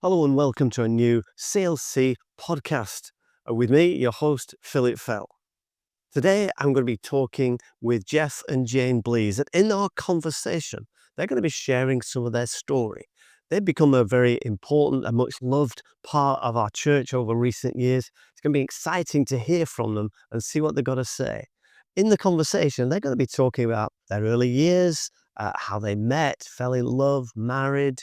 Hello and welcome to a new CLC podcast with me, your host, Philip Fell. Today, I'm going to be talking with Geoff and Jane Blease, and in our conversation, they're going to be sharing some of their story. They've become a very important and much loved part of our church over recent years. It's going to be exciting to hear from them and see what they've got to say. In the conversation, they're going to be talking about their early years, how they met, fell in love, married,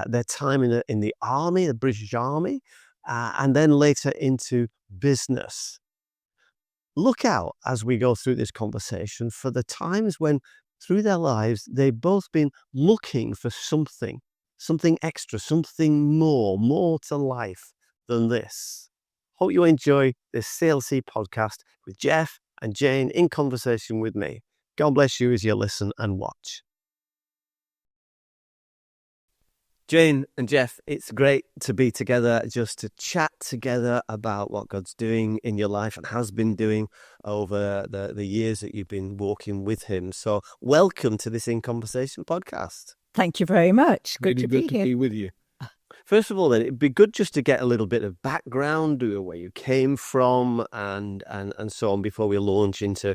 their time in the army, the British Army, and then later into business. Look out as we go through this conversation for the times when, through their lives, they've both been looking for something extra, something more to life than this. Hope you enjoy this CLC podcast with Geoff and Jane in conversation with me. God bless you as you listen and watch. Jane and Geoff, it's great to be together, just to chat together about what God's doing in your life and has been doing over the years that you've been walking with him. So welcome to this In Conversation podcast. Thank you very much. Good Really to be good here. to be with you. First of all, then, it'd be good just to get a little bit of background, where you came from and so on, before we launch into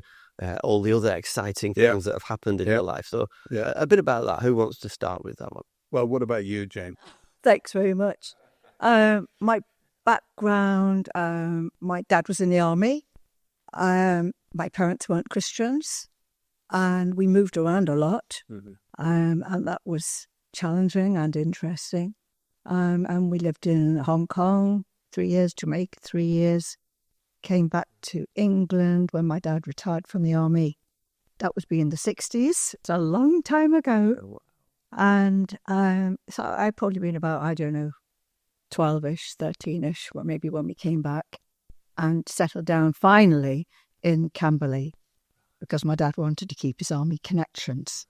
all the other exciting things that have happened in your life. So a bit about that. Who wants to start with that one? Well, what about you, Jane? Thanks very much. My background, my dad was in the army. My parents weren't Christians, and we moved around a lot. Mm-hmm. And that was challenging and interesting. And we lived in Hong Kong 3 years, Jamaica 3 years, came back to England when my dad retired from the army. That was in the 60s. It's a long time ago. And so I'd probably been about, 12-ish, 13-ish, or maybe when we came back, and settled down finally in Camberley because my dad wanted to keep his army connections.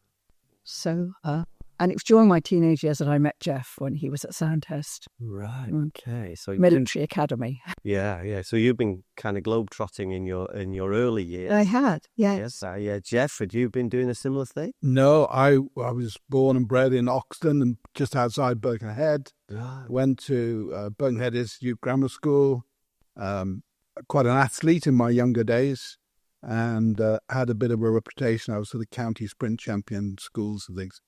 So, and it was during my teenage years that I met Geoff when he was at Sandhurst. Right. Okay. So Military Academy. Yeah. So you've been kind of globetrotting in your early years. I had, yes. Yes. Geoff, had you been doing a similar thing? No, I was born and bred in Oxton, and just outside Birkenhead. Went to Birkenhead Institute Grammar School. Quite an athlete in my younger days, and had a bit of a reputation. I was the county sprint champion, schools and things.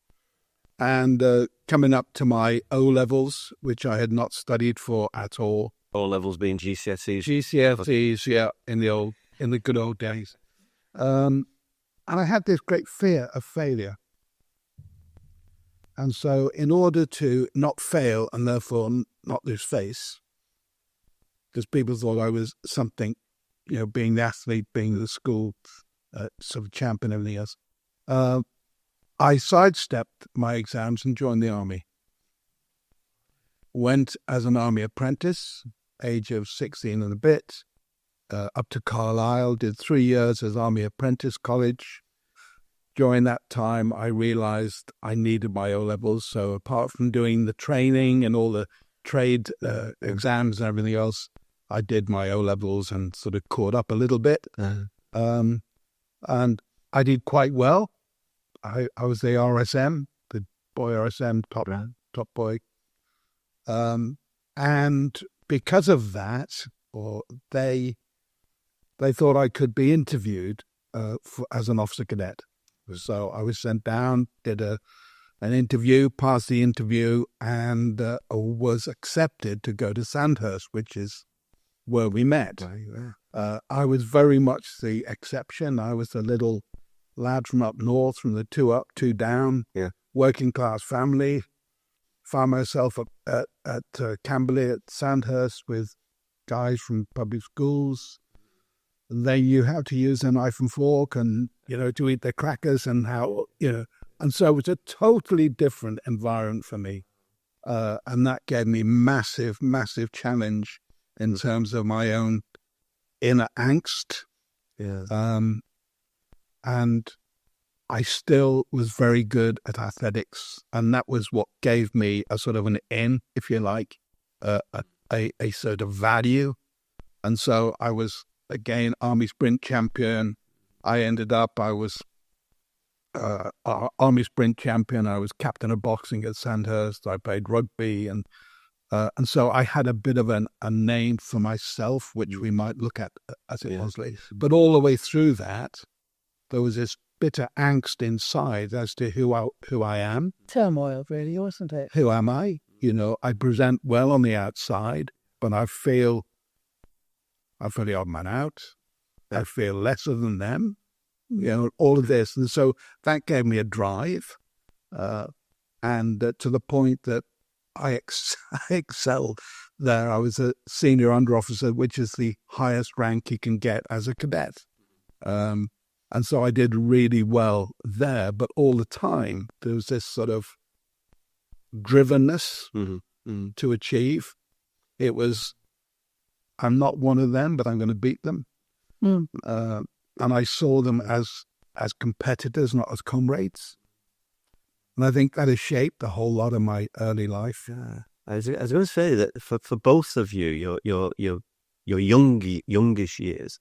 And coming up to my O-levels, which I had not studied for at all. O-levels being GCSEs? GCSEs, in the good old days. And I had this great fear of failure. And so in order to not fail and therefore not lose face, because people thought I was something, being the athlete, being the school sort of champion, everything else, I sidestepped my exams and joined the army. Went as an army apprentice, age of 16 and a bit, up to Carlisle, did 3 years as army apprentice college. During that time, I realized I needed my O-levels. So apart from doing the training and all the trade exams and everything else, I did my O-levels and sort of caught up a little bit. And I did quite well. I was the RSM, the boy RSM, top boy. And because of that, they thought I could be interviewed as an officer cadet. So I was sent down, did an interview, passed the interview, and was accepted to go to Sandhurst, which is where we met. Right. I was very much the exception. I was the little lad from up north, from the 2 up, 2 down, working class family. Found myself at Camberley at Sandhurst with guys from public schools. They knew how to use a knife and fork and, to eat their crackers and how, And so it was a totally different environment for me. And that gave me massive challenge in terms of my own inner angst. Yeah. And I still was very good at athletics, and that was what gave me a sort of an in, if you like, a sort of value. And so I was, again, Army Sprint champion. I was Army Sprint champion. I was captain of boxing at Sandhurst. I played rugby and And so I had a bit of a name for myself, which we might look at as it was later. But all the way through that, there was this bitter angst inside as to who I am. Turmoil, really, wasn't it? Who am I? I present well on the outside, but I feel the odd man out. I feel lesser than them. All of this. And so that gave me a drive. And to the point that I excelled there. I was a senior under officer, which is the highest rank you can get as a cadet. And so I did really well there. But all the time, there was this sort of drivenness to achieve. It was, I'm not one of them, but I'm going to beat them. And I saw them as competitors, not as comrades. And I think that has shaped a whole lot of my early life. Yeah. I was going to say that for both of you, your youngish years,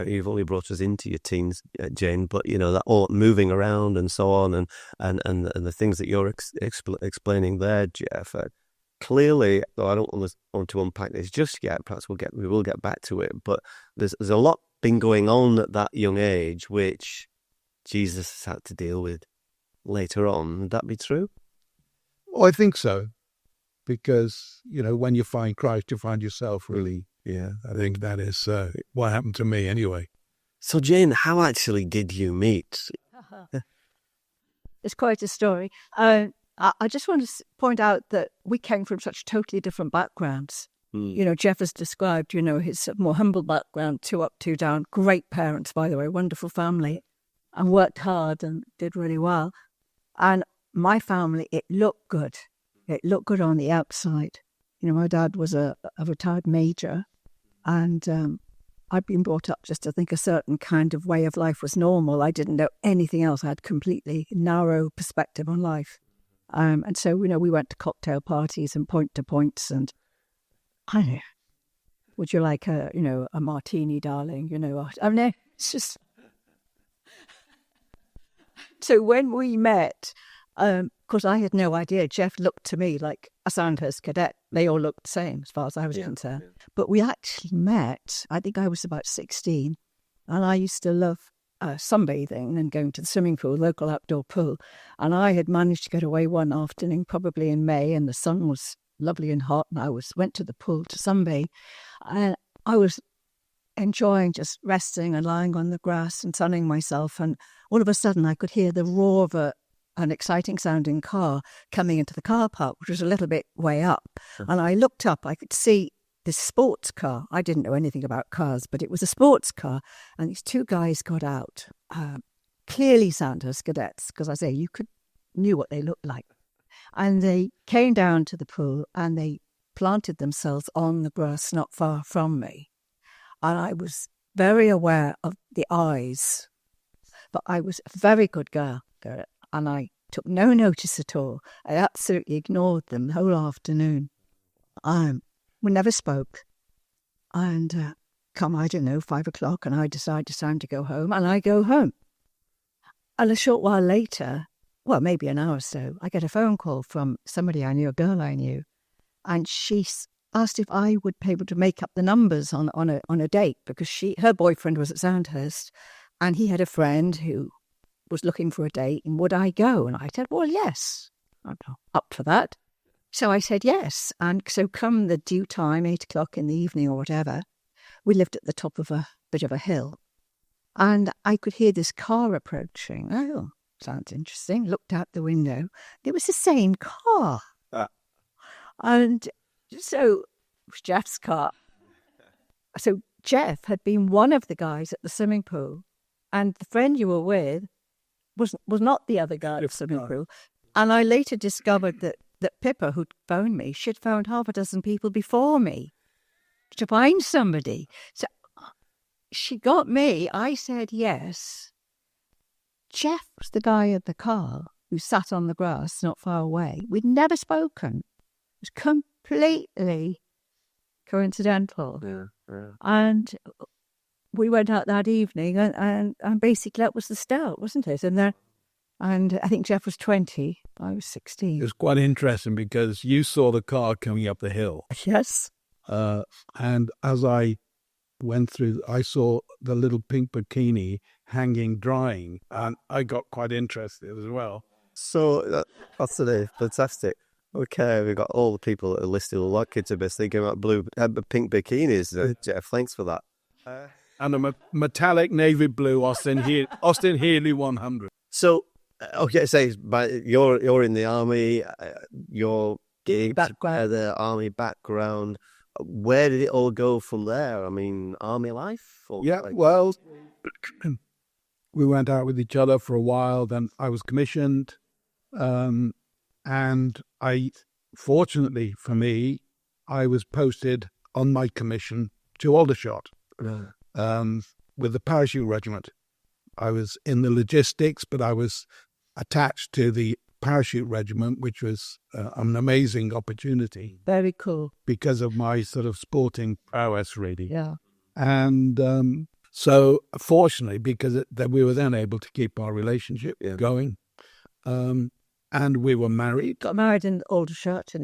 you've only brought us into your teens, Jane, but that all moving around and so on, and the things that you're explaining there, Geoff, clearly, though I don't want to unpack this just yet. Perhaps we will get back to it. But there's a lot been going on at that young age, which Jesus has had to deal with later on. Would that be true? Oh, I think so. Because, when you find Christ, you find yourself, really. Yeah. I think that is what happened to me anyway. So, Jane, how actually did you meet? It's quite a story. I just want to point out that we came from such totally different backgrounds. Geoff has described, his more humble background, 2 up, 2 down. Great parents, by the way, wonderful family, and worked hard and did really well. And my family, it looked good. It looked good on the outside. My dad was a retired major, and I'd been brought up just to think a certain kind of way of life was normal. I didn't know anything else. I had completely narrow perspective on life. And so, we went to cocktail parties and point to points, and I don't know, would you like a martini, darling? I mean, it's just... So when we met, of course, I had no idea. Geoff looked to me like a Sandhurst cadet. They all looked the same as far as I was concerned. Yeah. But we actually met, I think I was about 16, and I used to love sunbathing and going to the swimming pool, local outdoor pool. And I had managed to get away one afternoon, probably in May, and the sun was lovely and hot, and I went to the pool to sunbathe. And I was enjoying just resting and lying on the grass and sunning myself, and all of a sudden I could hear the roar of an exciting sounding car coming into the car park, which was a little bit way up. And I looked up, I could see this sports car. I didn't know anything about cars, but it was a sports car, and these 2 guys got out, clearly Sandhurst cadets, because knew what they looked like. And they came down to the pool and they planted themselves on the grass not far from me. And I was very aware of the eyes, but I was a very good girl, and I took no notice at all. I absolutely ignored them the whole afternoon. We never spoke. And come, 5 o'clock, and I decide it's time to go home, and I go home. And a short while later, well, maybe an hour or so, I get a phone call from somebody I knew, a girl I knew, and she asked if I would be able to make up the numbers on a date, because her boyfriend was at Sandhurst, and he had a friend who was looking for a date, and would I go? And I said, well, yes, I'm up for that. So I said yes, and so come the due time, 8 o'clock in the evening or whatever, we lived at the top of a bit of a hill, and I could hear this car approaching. Oh, sounds interesting. Looked out the window. It was the same car. And so it was Geoff's car. So Geoff had been one of the guys at the swimming pool, and the friend you were with was not the other guy at the swimming pool. And I later discovered that Pippa, who'd phoned me, she'd phoned half a dozen people before me to find somebody. So she got me. I said yes. Geoff was the guy in the car who sat on the grass not far away. We'd never spoken. It was completely coincidental. Yeah. And we went out that evening, and basically that was the start, wasn't it? And then And I think Geoff was 20. I was It 16. was quite interesting because you saw the car coming up the hill. Yes. And as I went through, I saw the little pink bikini hanging drying, and I got quite interested as well. So that's today. Fantastic. Okay, we've got all the people that are listed, all our kids are best thinking about pink bikinis. Geoff, thanks for that. And a metallic navy blue Austin Healey 100. So, okay, say, you're in the army, your gig, the army background. Where did it all go from there? I mean, army life? Well, we went out with each other for a while. Then I was commissioned, and fortunately for me, I was posted on my commission to Aldershot with the parachute regiment. I was in the logistics, but I was attached to the parachute regiment, which was an amazing opportunity. Very cool. Because of my sort of sporting prowess, really. Yeah. And so, fortunately, because we were then able to keep our relationship going, and we were married. Got married in Aldershot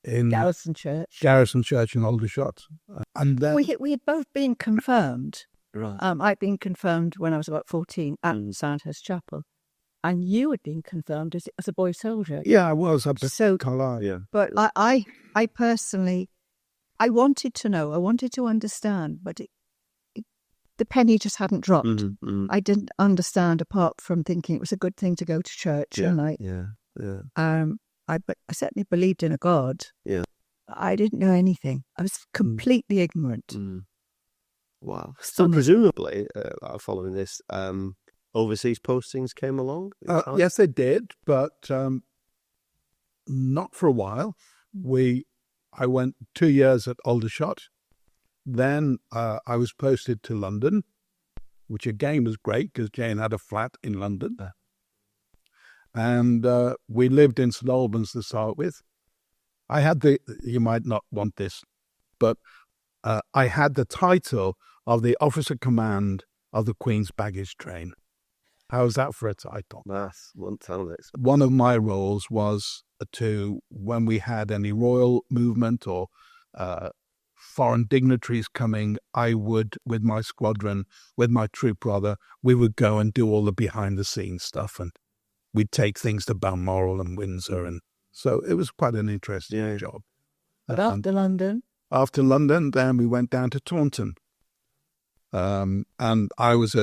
in Garrison Church. Garrison Church in Aldershot. And then We had both been confirmed. Right. I'd been confirmed when I was about 14 at Sandhurst Chapel. And you had been confirmed as a boy soldier. Yeah, I was up at So, Carlisle. Yeah. but I personally, I wanted to know, I wanted to understand, but the penny just hadn't dropped. I didn't understand apart from thinking it was a good thing to go to church. Yeah. And I certainly believed in a God. Yeah. I didn't know anything. I was completely ignorant. Wow. So presumably, following this, overseas postings came along? Yes, they did, but not for a while. I went 2 years at Aldershot. Then I was posted to London, which again was great because Jane had a flat in London. And we lived in St Albans to start with. I had you might not want this, but I had the title of the Officer Command of the Queen's Baggage Train. How's that for a title? That's one time. One of my roles was when we had any royal movement or foreign dignitaries coming, I would, with my squadron, with my troop rather, we would go and do all the behind-the-scenes stuff, and we'd take things to Balmoral and Windsor, and so it was quite an interesting job. But after London? After London, then we went down to Taunton, and I was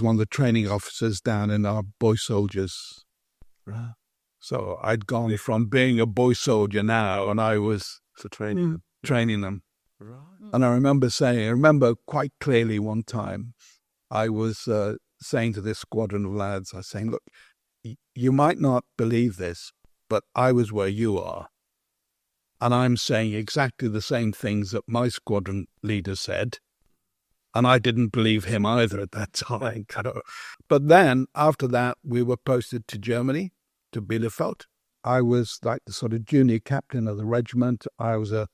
one of the training officers down in our boy soldiers. Right. So I'd gone from being a boy soldier now, and I was training them. Right. And I remember quite clearly one time, I was saying to this squadron of lads, I was saying, look, you might not believe this, but I was where you are. And I'm saying exactly the same things that my squadron leader said. And I didn't believe him either at that time. But then, after that, we were posted to Germany, to Bielefeld. I was like the sort of junior captain of the regiment. I was a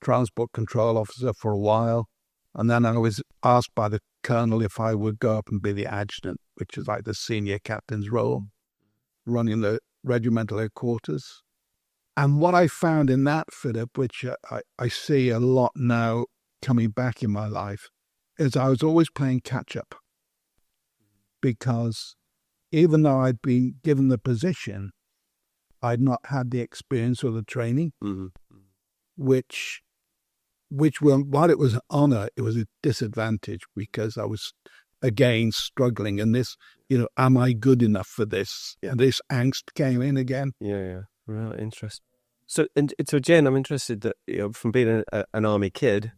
transport control officer for a while. And then I was asked by the colonel if I would go up and be the adjutant, which is like the senior captain's role, running the regimental headquarters. And what I found in that, Philip, which I see a lot now coming back in my life, is I was always playing catch-up. Because even though I'd been given the position, I'd not had the experience or the training, which while it was an honour, it was a disadvantage because I was, again, struggling. And this, am I good enough for this? Yeah. And this angst came in again. Yeah. Really interesting. So Jane, I'm interested that from being an army kid,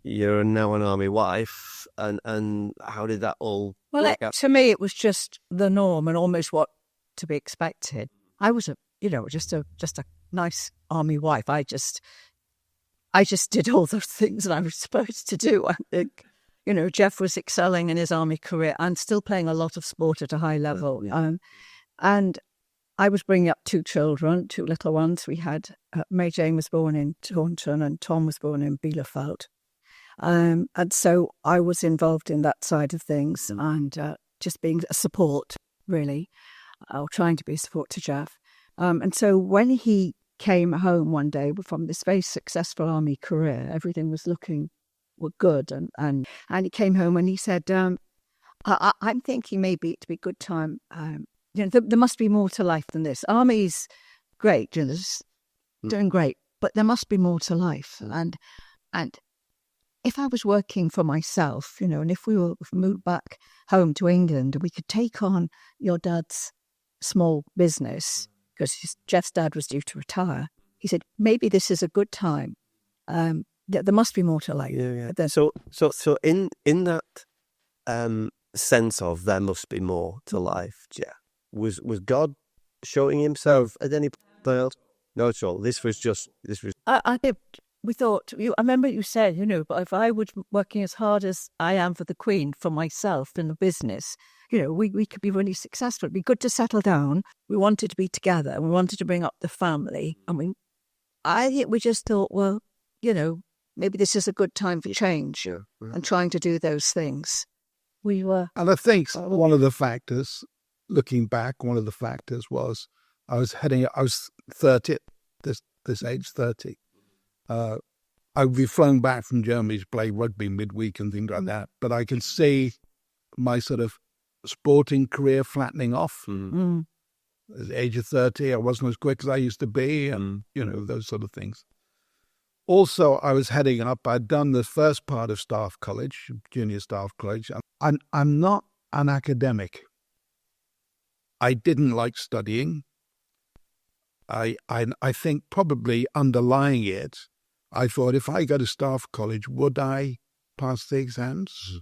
you're now an army wife, and how did that all work out? To me, it was just the norm and almost what to be expected. I was just a nice army wife. I just did all those things that I was supposed to do. I think, Geoff was excelling in his army career and still playing a lot of sport at a high level. And I was bringing up 2 children, 2 little ones. We had May Jane was born in Taunton and Tom was born in Bielefeld. And so I was involved in that side of things. And just being a support, really, or trying to be a support to Geoff. And so when he came home one day from this very successful army career, everything was looking good. And he came home and he said, I'm thinking maybe it'd be a good time. There must be more to life than this. Army's great, doing great, but there must be more to life. And if I was working for myself, and if we were moved back home to England, we could take on your dad's small business, because Geoff's dad was due to retire. He said, maybe this is a good time. There must be more to life. Yeah. So in that sense of there must be more to life, Geoff, was God showing himself at any point? No, at all. This was. I think we thought. I remember you said, but if I was working as hard as I am for the Queen, for myself in the business, we could be really successful. It'd be good to settle down. We wanted to be together. We wanted to bring up the family. I think we just thought, well, maybe this is a good time for change and trying to do those things. We were. And I think one of the factors, looking back, was I was 30 at this age, 30. I would be flown back from Germany to play rugby midweek and things like that. But I can see my sort of sporting career flattening off. At the age of 30, I wasn't as quick as I used to be, and, those sort of things. Also, I was heading up. I'd done the first part of staff college, junior staff college. I'm not an academic. I didn't like studying. I think probably underlying it, I thought, if I go to staff college, would I pass the exams?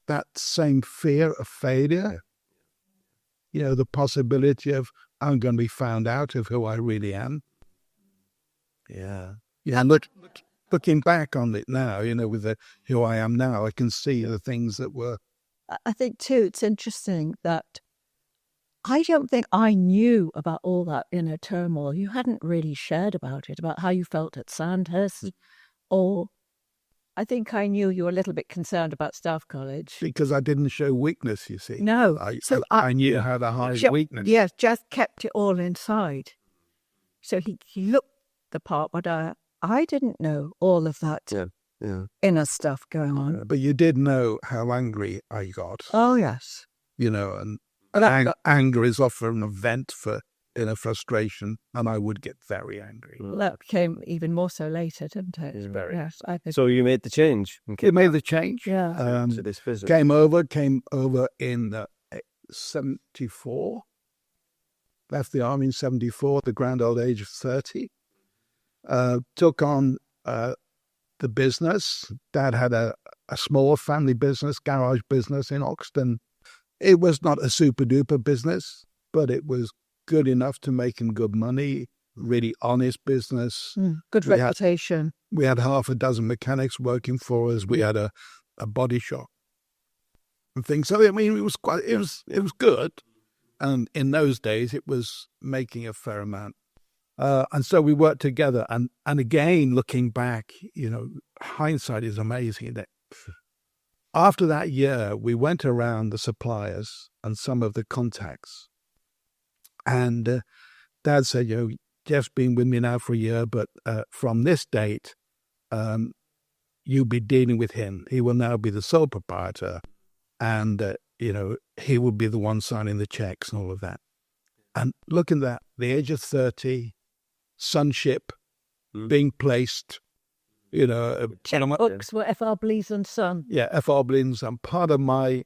That same fear of failure, the possibility of I'm going to be found out of who I really am. Yeah. Yeah, looking back on it now, with who I am now, I can see the things that were. I think too, it's interesting that I don't think I knew about all that inner turmoil. You hadn't really shared about it, about how you felt at Sandhurst, or I think I knew you were a little bit concerned about staff college. Because I didn't show weakness, you see. No. I knew how to hide weakness. Yes, Geoff kept it all inside. So he looked the part, but I didn't know all of that inner stuff going on. But you did know how angry I got. Oh, yes. And anger is often a vent for inner frustration, and I would get very angry. Well, that became even more so later, didn't it? Yes, I think. So you made the change? It made the change. Yeah. To this visit. Came over in 74. Left the army in 74 at the grand old age of 30. Took on the business. Dad had a small family business, garage business in Oxton. It was not a super duper business, but it was good enough to make him good money, really honest business. Good reputation. We had half a dozen mechanics working for us. We had a body shop and things. So, it was good. And in those days, it was making a fair amount. And so we worked together. And again, looking back, hindsight is amazing. That after that year, we went around the suppliers and some of the contacts. And Dad said, Geoff's been with me now for a year, but from this date, you'll be dealing with him. He will now be the sole proprietor. And, he will be the one signing the checks and all of that. And looking at that, the age of 30, sonship, being placed, Checkbooks were F.R. Blease and Son. Yeah, F.R. Blease and Son. Part of my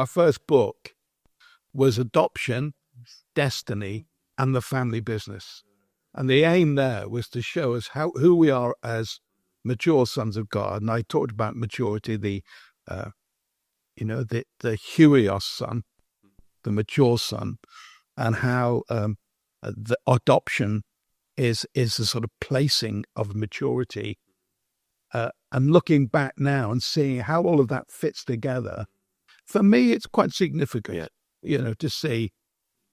first book was adoption, destiny, and the family business. And the aim there was to show us who we are as mature sons of God. And I talked about maturity, the Huios son, the mature son, and how the adoption is the sort of placing of maturity. And looking back now and seeing how all of that fits together, for me, it's quite significant, to see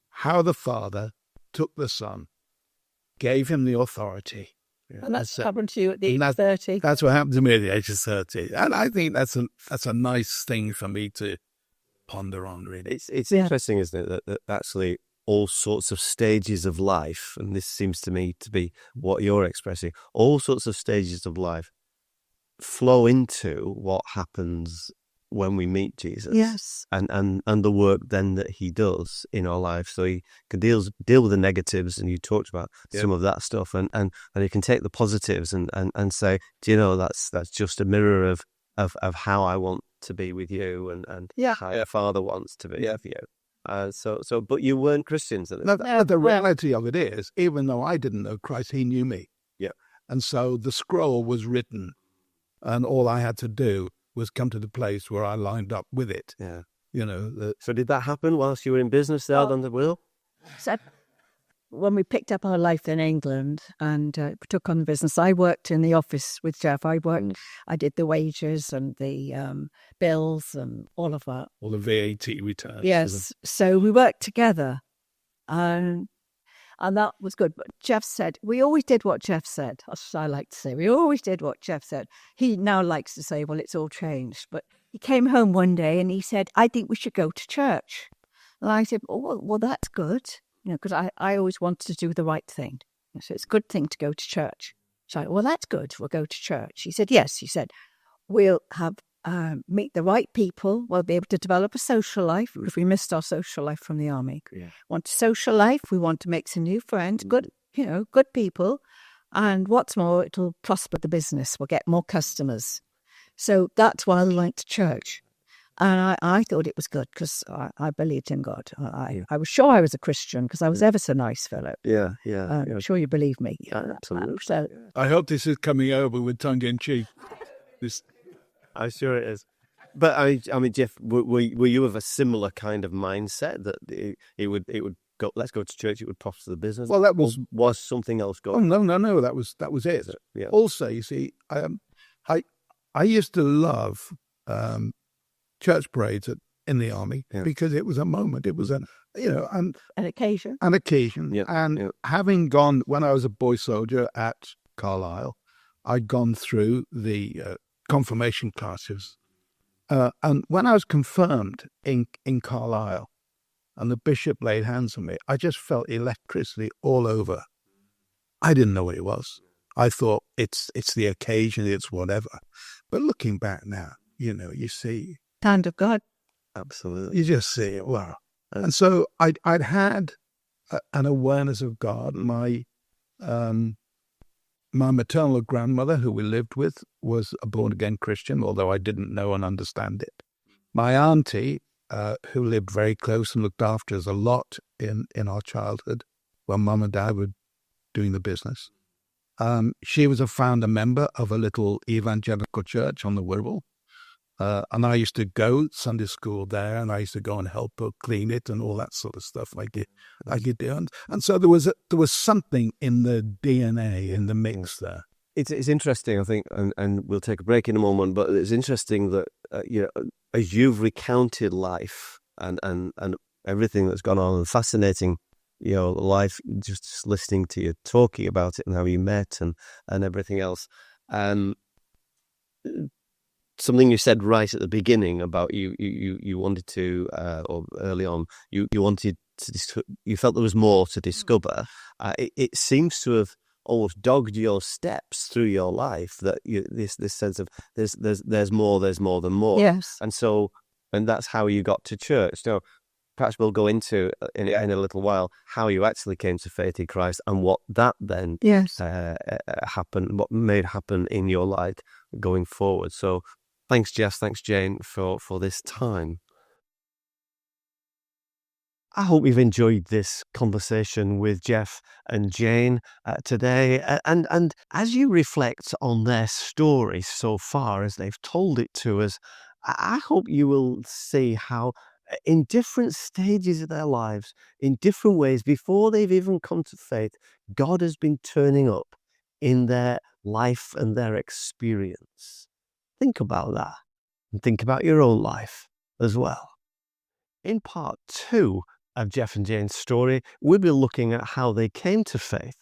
how the Father took the Son, gave him the authority. And that's happened to you at the age of 30. That's what happened to me at the age of 30. And I think that's a nice thing for me to ponder on, really. It's interesting, isn't it, that actually all sorts of stages of life, and this seems to me to be what you're expressing, all sorts of stages of life flow into what happens when we meet Jesus. Yes. And the work then that he does in our life. So he can deal with the negatives, and you talked about some of that stuff, and he can take the positives and say, do you know, that's just a mirror of how I want to be with you, and how your Father wants to be with you. So but you weren't Christians at the time. The reality of it is, even though I didn't know Christ, he knew me. Yeah. And so the scroll was written, and all I had to do was come to the place where I lined up with it. Yeah. You know. So did that happen whilst you were in business there on the wheel? So when we picked up our life in England and took on the business, I worked in the office with Geoff. I did the wages and the bills and all of that. All the VAT returns. Yes. So we worked together. And that was good. But Geoff said, we always did what Geoff said. That's what I like to say. We always did what Geoff said. He now likes to say, well, it's all changed. But he came home one day and he said, I think we should go to church. And I said, well, that's good. You know, because I always wanted to do the right thing. So it's a good thing to go to church. So I said, well, that's good. We'll go to church. He said, yes. He said, we'll have meet the right people. We'll be able to develop a social life because we missed our social life from the army. Yeah. Want a social life. We want to make some new friends. Good people. And what's more, it'll prosper the business. We'll get more customers. So that's why I went to church. And I thought it was good because I believed in God. I was sure I was a Christian because I was ever so nice, Philip. Yeah. I'm sure you believe me. Yeah, absolutely. So, I hope this is coming over with tongue in cheek. I'm sure it is. But I mean, Geoff, were you of a similar kind of mindset that it would go? Let's go to church. It would prosper the business. Well, that was something else going. Oh no, that was it. Yeah. Also, you see, I used to love church parades in the army because it was a moment. It was an occasion. An occasion. Yeah. And having gone when I was a boy soldier at Carlisle, I'd gone through the confirmation classes. And when I was confirmed in Carlisle and the bishop laid hands on me, I just felt electricity all over. I didn't know what it was. I thought it's the occasion, it's whatever. But looking back now, you see. Hand of God. Absolutely. You just see, wow. And so I'd had an awareness of God. My maternal grandmother, who we lived with, was a born-again Christian, although I didn't know and understand it. My auntie, who lived very close and looked after us a lot in our childhood, when Mum and Dad were doing the business, she was a founder member of a little evangelical church on the Wirral. And I used to go Sunday school there, and I used to go and help her clean it and all that sort of stuff like you do. And so there was something in the DNA, in the mix there. It's interesting, I think, and we'll take a break in a moment. But it's interesting that as you've recounted life and everything that's gone on, and fascinating, life, just listening to you talking about it and how you met and everything else. Something you said right at the beginning about you wanted to, or early on, you wanted to, you felt there was more to discover. It seems to have almost dogged your steps through your life, that this sense of there's more than more. Yes. And that's how you got to church. So perhaps we'll go into in a little while how you actually came to faith in Christ and what that then happened, what made happen in your life going forward. So thanks, Geoff. Thanks, Jane, for this time. I hope you've enjoyed this conversation with Geoff and Jane today. And as you reflect on their story so far, as they've told it to us, I hope you will see how in different stages of their lives, in different ways, before they've even come to faith, God has been turning up in their life and their experience. Think about that, and think about your own life as well. In part 2 of Geoff and Jane's story, we'll be looking at how they came to faith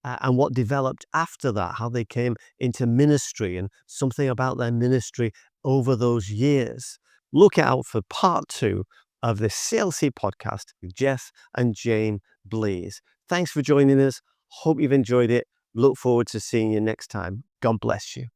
and what developed after that, how they came into ministry and something about their ministry over those years. look out for part 2 of this CLC podcast with Geoff and Jane Blease. Thanks for joining us. Hope you've enjoyed it. Look forward to seeing you next time. God bless you.